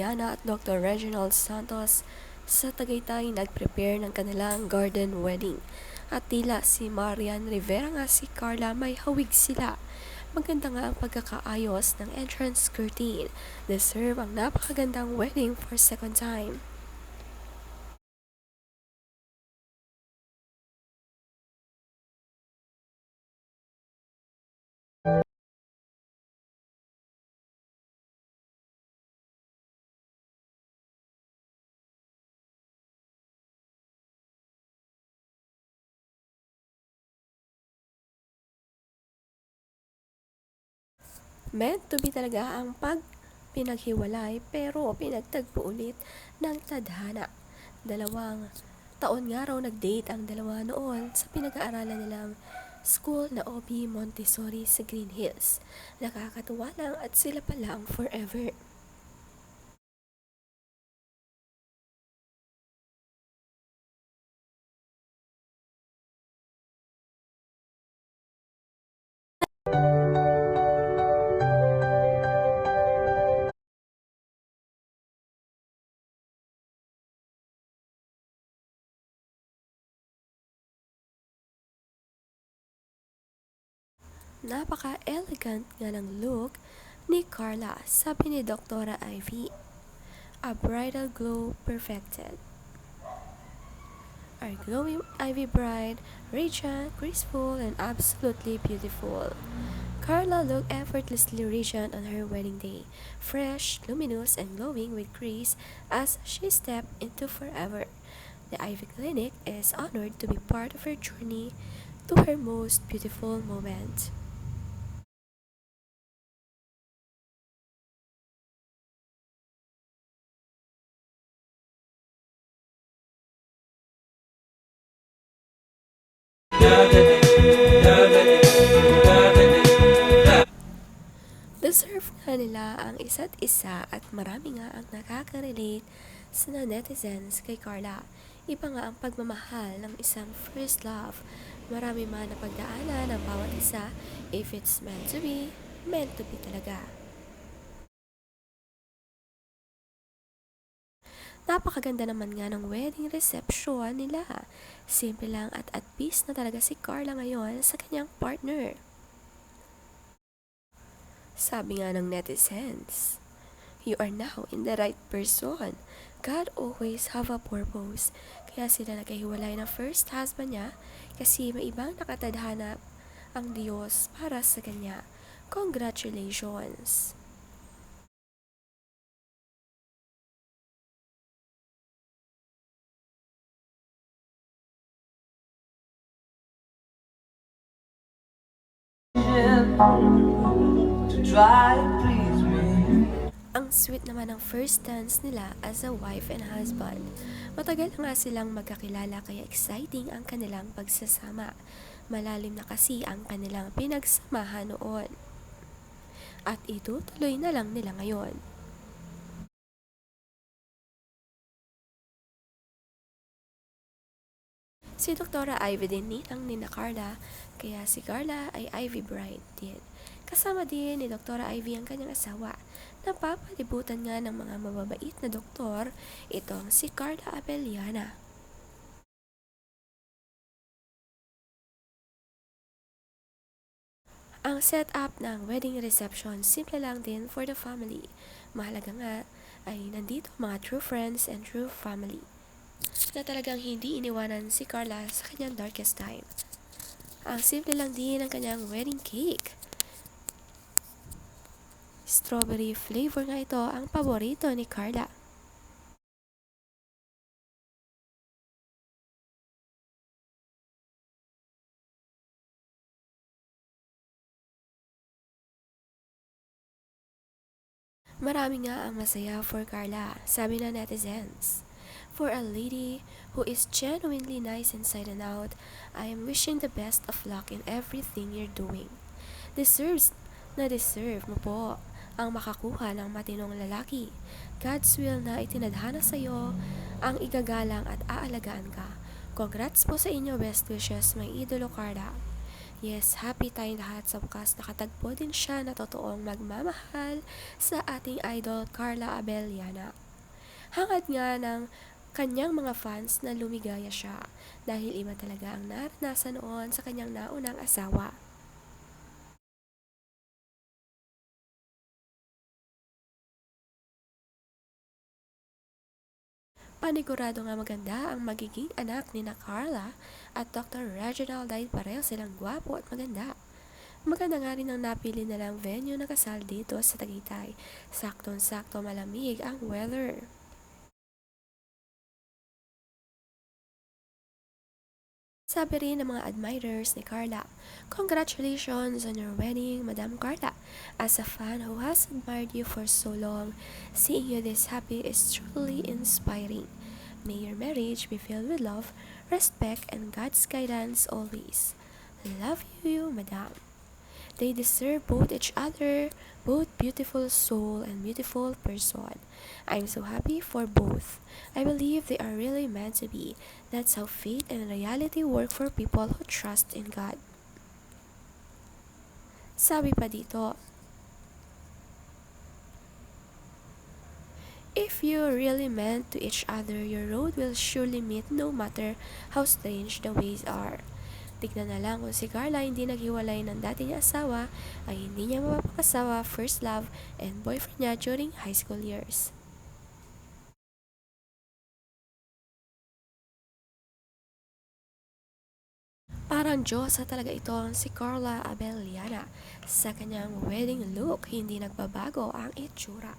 Abellana at Dr. Reginald Santos sa Tagaytay nag-prepare ng kanilang garden wedding. At tila si Marian Rivera nga si Carla may hawig sila. Maganda nga ang pagkakaayos ng entrance curtain. Deserve ang napakagandang wedding for second time. Meant to be talaga ang pinaghiwalay pero pinagtagpo ulit ng tadhana. 2 taon nga raw nag-date ang dalawa noon sa pinag-aaralan nilang school na OB Montessori sa Green Hills. Nakakatuwa lang at sila pala ang forever. Napaka-elegant nga ng look ni Carla, sabi ni Dr. Ivy. A bridal glow perfected. Our glowing Ivy bride, radiant, graceful, and absolutely beautiful. Carla looked effortlessly radiant on her wedding day, fresh, luminous, and glowing with grace as she stepped into forever. The Ivy Clinic is honored to be part of her journey to her most beautiful moment. Deserve nga nila ang isa't isa at marami nga ang nakaka-relate sa netizens kay Carla. Iba nga ang pagmamahal ng isang first love. Marami man na pagdaanan ng bawat isa. If it's meant to be talaga. Napakaganda naman nga ng wedding reception nila. Simple lang at peace na talaga si Carla ngayon sa kanyang partner. Sabi nga ng netizens, "You are now in the right person. God always have a purpose." Kaya sila nagkahiwalay ng first husband niya kasi may ibang nakatadhana ang Diyos para sa kanya. Congratulations! To try to please me. Ang sweet naman ng first dance nila as a wife and husband. Matagal na nga silang magkakilala kaya exciting ang kanilang pagsasama. Malalim na kasi ang kanilang pinagsamahan noon. At itutuloy na lang nila ngayon. Si Dr. Ivy din ninang ni Carla, kaya si Carla ay Ivy Bride din. Kasama din ni Dr. Ivy ang kanyang asawa. Napapalibutan nga ng mga mababait na doktor itong si Carla Abellana. Ang setup ng wedding reception simple lang din for the family. Mahalaga nga ay nandito mga true friends and true family na talagang hindi iniwanan si Carla sa kanyang darkest time. Ang simple lang din ang kanyang wedding cake. Strawberry flavor nga ito ang paborito ni Carla. Marami nga ang masaya for Carla, sabi ng netizens. For a lady who is genuinely nice inside and out, I am wishing the best of luck in everything you're doing. Deserve mo po ang makakuha ng matinong lalaki. God's will na itinadhana sa iyo ang igagalang at aalagaan ka. Congrats po sa inyo, best wishes, my idolo Carla. Yes, happy tayong lahat sa wakas nakatagpo din siya na totoong magmamahal sa ating idol Carla Abellana. Hangad nga ng kanyang mga fans na lumigaya siya dahil iba talaga ang naranasan noon sa kanyang naunang asawa. Panigurado nga maganda ang magiging anak ni na Carla at Dr. Reginald dahil pareho silang gwapo at maganda. Maganda nga rin ang napili nilang venue na kasal dito sa Tagaytay. Saktong-sakto malamig ang weather. Sabi rin ng mga admirers ni Carla, "Congratulations on your wedding, Madam Carla. As a fan who has admired you for so long, seeing you this happy is truly inspiring. May your marriage be filled with love, respect, and God's guidance always. Love you, Madam." They deserve both each other, both beautiful soul and beautiful person. I'm so happy for both. I believe they are really meant to be. That's how faith and reality work for people who trust in God. Sabi pa dito, "If you really meant to each other, your road will surely meet no matter how strange the ways are." Tignan na lang kung si Carla hindi naghiwalay ng dati niya asawa ay hindi niya mapapakasawa first love and boyfriend niya during high school years. Parang Diyosa talaga itong si Carla Abellana. Sa kanyang wedding look, hindi nagbabago ang itsura.